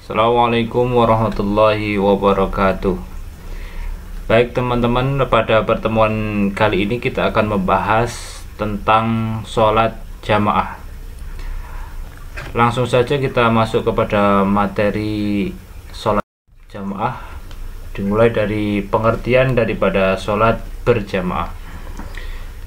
Assalamualaikum warahmatullahi wabarakatuh. Baik teman-teman, pada pertemuan kali ini kita akan membahas tentang sholat jamaah. Langsung saja kita masuk kepada materi sholat jamaah, dimulai dari pengertian daripada sholat berjamaah.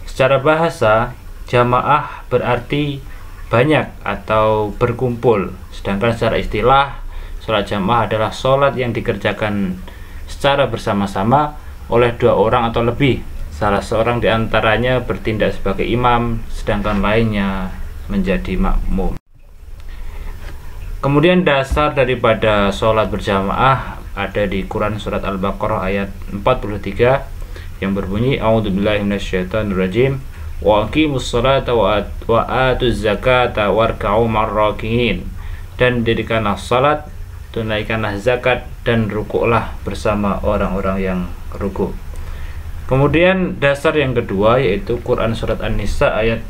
Secara bahasa, jamaah berarti banyak atau berkumpul, sedangkan secara istilah sholat jamaah adalah sholat yang dikerjakan secara bersama-sama oleh dua orang atau lebih. Salah seorang diantaranya bertindak sebagai imam, sedangkan lainnya menjadi makmum. Kemudian dasar daripada sholat berjamaah ada di Quran surat Al-Baqarah ayat 43 yang berbunyi A'udzubillahi minasyaitonirrajim wa aqimus sholata wa atuz zakata warka'u ma'arrakiin, dan dirikanlah salat, tunaikanlah zakat, dan rukuklah bersama orang-orang yang rukuk. Kemudian dasar yang kedua yaitu Quran surat An-Nisa ayat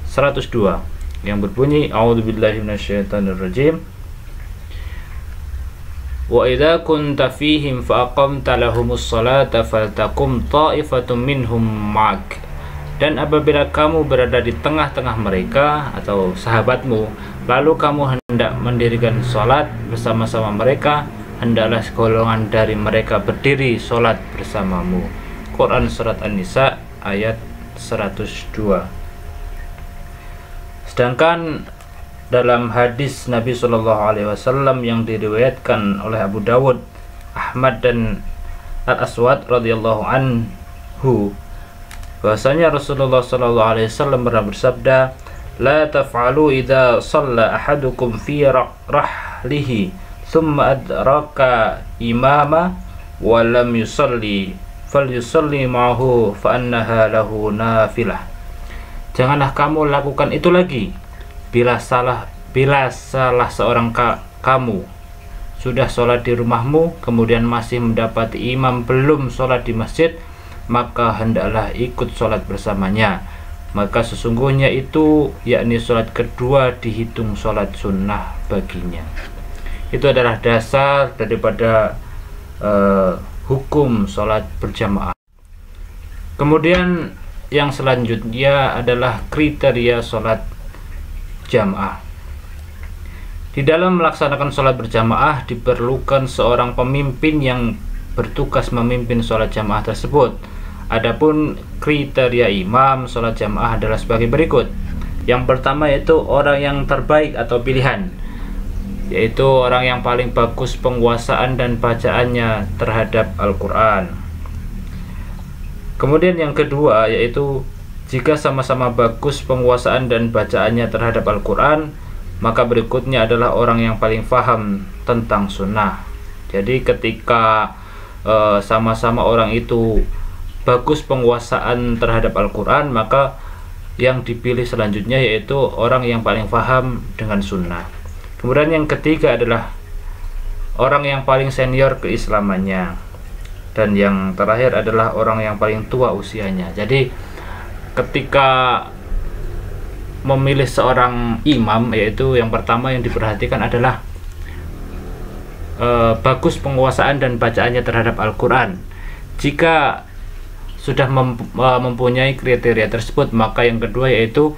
102 yang berbunyi A'udzubillahi minasyaitonirrajim wa idza kunta fihim fa aqamta lahumus sholata faltakum ta'ifatum minhum ma'ak, dan apabila kamu berada di tengah-tengah mereka atau sahabatmu, lalu kamu hendak mendirikan sholat bersama-sama mereka, hendaklah segolongan dari mereka berdiri sholat bersamamu. Quran surat An-Nisa ayat 102. Sedangkan dalam hadis Nabi SAW yang diriwayatkan oleh Abu Dawud, Ahmad, dan Al-Aswad radhiyallahu anhu, bahwasanya Rasulullah SAW pernah bersabda, la taf'alu idza shalla ahadukum fi rahlihi thumma adraka imama wa lam yusalli falyusalli ma'ahu fa annaha lahu nafilah. Janganlah kamu lakukan itu lagi bila salah seorang kamu sudah sholat di rumahmu kemudian masih mendapati imam belum sholat di masjid, maka hendaklah ikut sholat bersamanya, maka sesungguhnya itu yakni sholat kedua dihitung sholat sunnah baginya. Itu adalah dasar daripada hukum sholat berjamaah. Kemudian yang selanjutnya adalah kriteria sholat jamaah. Di dalam melaksanakan sholat berjamaah diperlukan seorang pemimpin yang bertugas memimpin sholat jamaah tersebut. Adapun kriteria imam sholat jamaah adalah sebagai berikut. Yang pertama yaitu orang yang terbaik atau pilihan, yaitu orang yang paling bagus penguasaan dan bacaannya terhadap Al-Quran. Kemudian yang kedua yaitu jika sama-sama bagus penguasaan dan bacaannya terhadap Al-Quran, maka berikutnya adalah orang yang paling faham tentang sunnah. Jadi ketika sama-sama orang itu bagus penguasaan terhadap Al-Quran, maka yang dipilih selanjutnya yaitu orang yang paling paham dengan sunnah. Kemudian yang ketiga adalah orang yang paling senior keislamannya, dan yang terakhir adalah orang yang paling tua usianya. Jadi ketika memilih seorang imam, yaitu yang pertama yang diperhatikan adalah bagus penguasaan dan bacaannya terhadap Al-Quran. Jika sudah mempunyai kriteria tersebut, maka yang kedua yaitu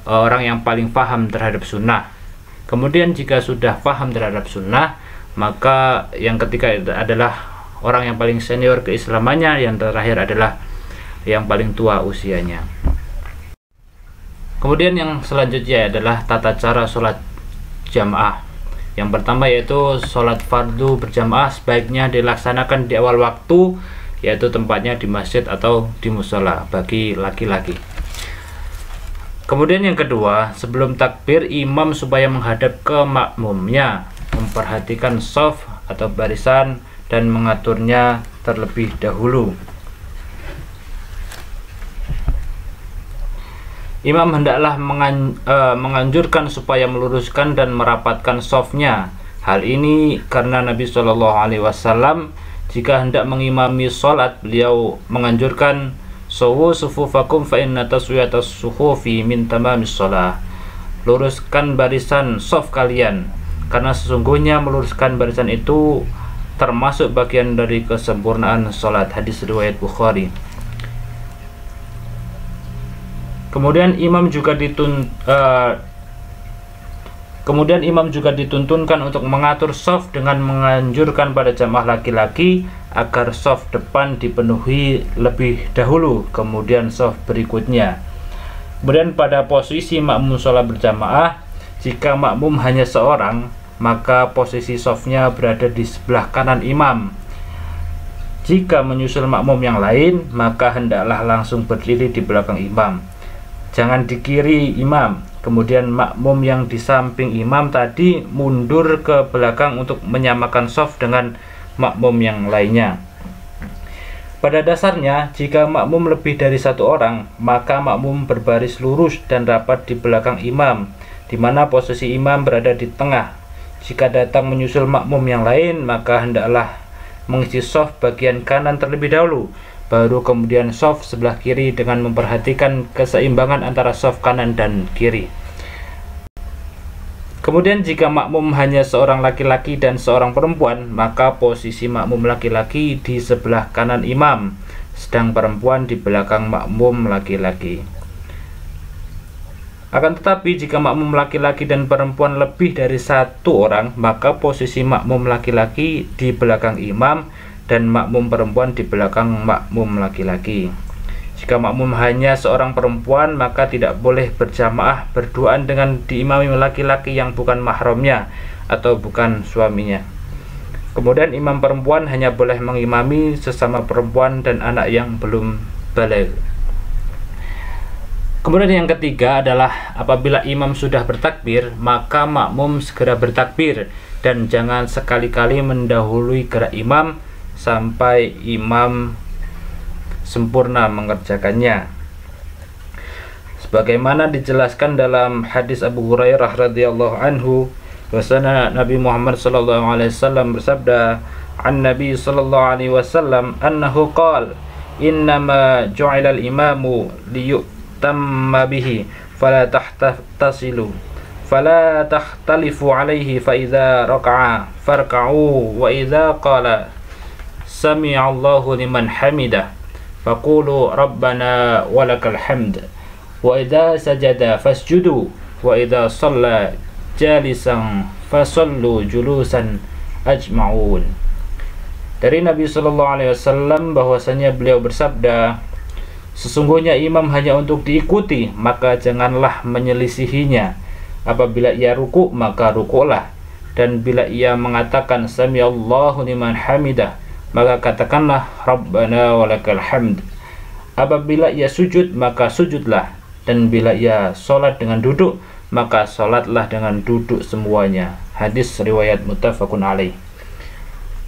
orang yang paling paham terhadap sunnah. Kemudian jika sudah paham terhadap sunnah, maka yang ketiga adalah orang yang paling senior keislamannya, yang terakhir adalah yang paling tua usianya. Kemudian yang selanjutnya adalah tata cara sholat jamaah. Yang pertama yaitu sholat fardu berjamaah sebaiknya dilaksanakan di awal waktu, yaitu tempatnya di masjid atau di musola bagi laki-laki. Kemudian yang kedua, sebelum takbir imam supaya menghadap ke makmumnya, memperhatikan shaf atau barisan dan mengaturnya terlebih dahulu. Imam hendaklah menganjurkan supaya meluruskan dan merapatkan shafnya. Hal ini karena Nabi SAW jika hendak mengimami sholat, beliau menganjurkan sawu sufufakum fa inna taswiyatas suhufi min tamamis shalah. Luruskan barisan shaf kalian, karena sesungguhnya meluruskan barisan itu termasuk bagian dari kesempurnaan sholat. Hadis riwayat Bukhari. Kemudian imam juga dituntunkan untuk mengatur shaf dengan menganjurkan pada jamaah laki-laki agar shaf depan dipenuhi lebih dahulu, kemudian shaf berikutnya. Kemudian pada posisi makmum sholat berjamaah, jika makmum hanya seorang, maka posisi shafnya berada di sebelah kanan imam. Jika menyusul makmum yang lain, maka hendaklah langsung berdiri di belakang imam, jangan di kiri imam. Kemudian makmum yang di samping imam tadi mundur ke belakang untuk menyamakan shaf dengan makmum yang lainnya. Pada dasarnya, jika makmum lebih dari satu orang, maka makmum berbaris lurus dan rapat di belakang imam, di mana posisi imam berada di tengah. Jika datang menyusul makmum yang lain, maka hendaklah mengisi shaf bagian kanan terlebih dahulu, baru kemudian shaf sebelah kiri dengan memperhatikan keseimbangan antara shaf kanan dan kiri. Kemudian jika makmum hanya seorang laki-laki dan seorang perempuan, maka posisi makmum laki-laki di sebelah kanan imam, sedang perempuan di belakang makmum laki-laki. Akan tetapi jika makmum laki-laki dan perempuan lebih dari satu orang, maka posisi makmum laki-laki di belakang imam dan makmum perempuan di belakang makmum laki-laki. Jika makmum hanya seorang perempuan, maka tidak boleh berjamaah berduaan dengan diimami laki-laki yang bukan mahramnya atau bukan suaminya. Kemudian imam perempuan hanya boleh mengimami sesama perempuan dan anak yang belum baligh. Kemudian yang ketiga adalah apabila imam sudah bertakbir, maka makmum segera bertakbir dan jangan sekali-kali mendahului gerak imam sampai imam sempurna mengerjakannya. Sebagaimana dijelaskan dalam hadis Abu Hurairah radhiyallahu anhu, bahwasanya Nabi Muhammad sallallahu alaihi wasallam bersabda, "An Nabi sallallahu alaihi wasallam annahu qala, innama ju'ila al-imamu liyutamma bihi, fala tahtasilu, fala tahtalifu alaihi, fa idza raka'a farka'u, wa idza qala sami'allahu liman hamidah faqulu rabbana walakal hamd, wa idza sajada fasjudu, wa idza shalla jalisan fasallu julusan ajma'un." Dari Nabi sallallahu alaihi wasallam bahwasanya beliau bersabda, sesungguhnya imam hanya untuk diikuti, maka janganlah menyelisihinya. Apabila ia ruku, maka rukuklah, dan bila ia mengatakan sami'allahu liman hamidah, maka katakanlah rabbana walakal hamd. Apabila ia sujud, maka sujudlah, dan bila ia sholat dengan duduk, maka sholatlah dengan duduk semuanya. Hadis riwayat muttafaqun alaih.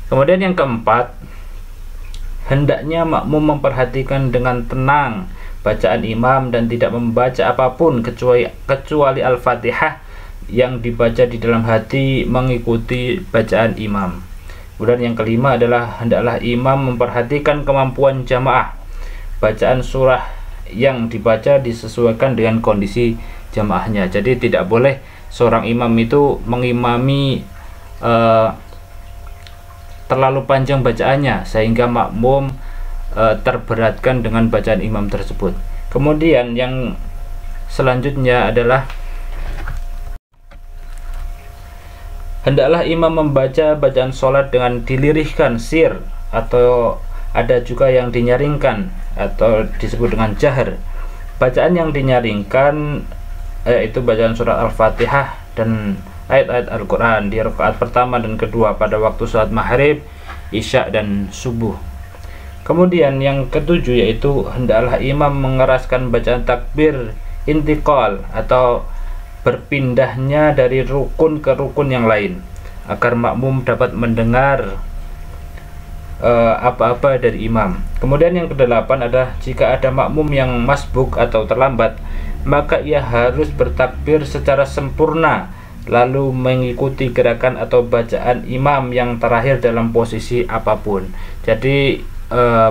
Kemudian yang keempat, hendaknya makmum memperhatikan dengan tenang bacaan imam dan tidak membaca apapun kecuali Al-Fatihah yang dibaca di dalam hati mengikuti bacaan imam. Kemudian yang kelima adalah hendaklah imam memperhatikan kemampuan jamaah. Bacaan surah yang dibaca disesuaikan dengan kondisi jamaahnya. Jadi tidak boleh seorang imam itu mengimami terlalu panjang bacaannya sehingga makmum terberatkan dengan bacaan imam tersebut. Kemudian yang selanjutnya adalah hendaklah imam membaca bacaan sholat dengan dilirihkan sir, atau ada juga yang dinyaringkan atau disebut dengan jahar. Bacaan yang dinyaringkan yaitu bacaan surat Al-Fatihah dan ayat-ayat Al-Quran di rakaat pertama dan kedua pada waktu sholat maghrib, isya dan subuh. Kemudian yang ketujuh yaitu hendaklah imam mengeraskan bacaan takbir intiqal atau berpindahnya dari rukun ke rukun yang lain agar makmum dapat mendengar apa-apa dari imam. Kemudian yang kedelapan adalah jika ada makmum yang masbuk atau terlambat, maka ia harus bertakbir secara sempurna lalu mengikuti gerakan atau bacaan imam yang terakhir dalam posisi apapun. Jadi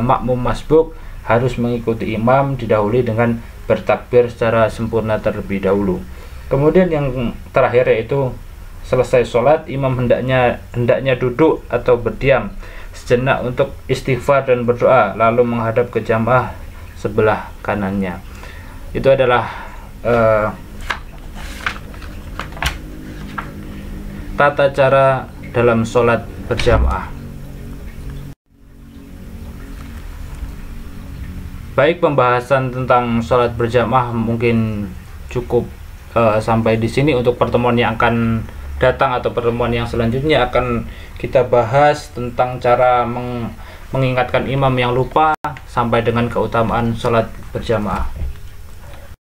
makmum masbuk harus mengikuti imam didahului dengan bertakbir secara sempurna terlebih dahulu. Kemudian yang terakhir yaitu selesai sholat, imam hendaknya duduk atau berdiam sejenak untuk istighfar dan berdoa, lalu menghadap ke jamaah sebelah kanannya. Itu adalah tata cara dalam sholat berjamaah. Baik, pembahasan tentang sholat berjamaah mungkin cukup sampai di sini. Untuk pertemuan yang akan datang atau pertemuan yang selanjutnya akan kita bahas tentang cara mengingatkan imam yang lupa sampai dengan keutamaan sholat berjamaah.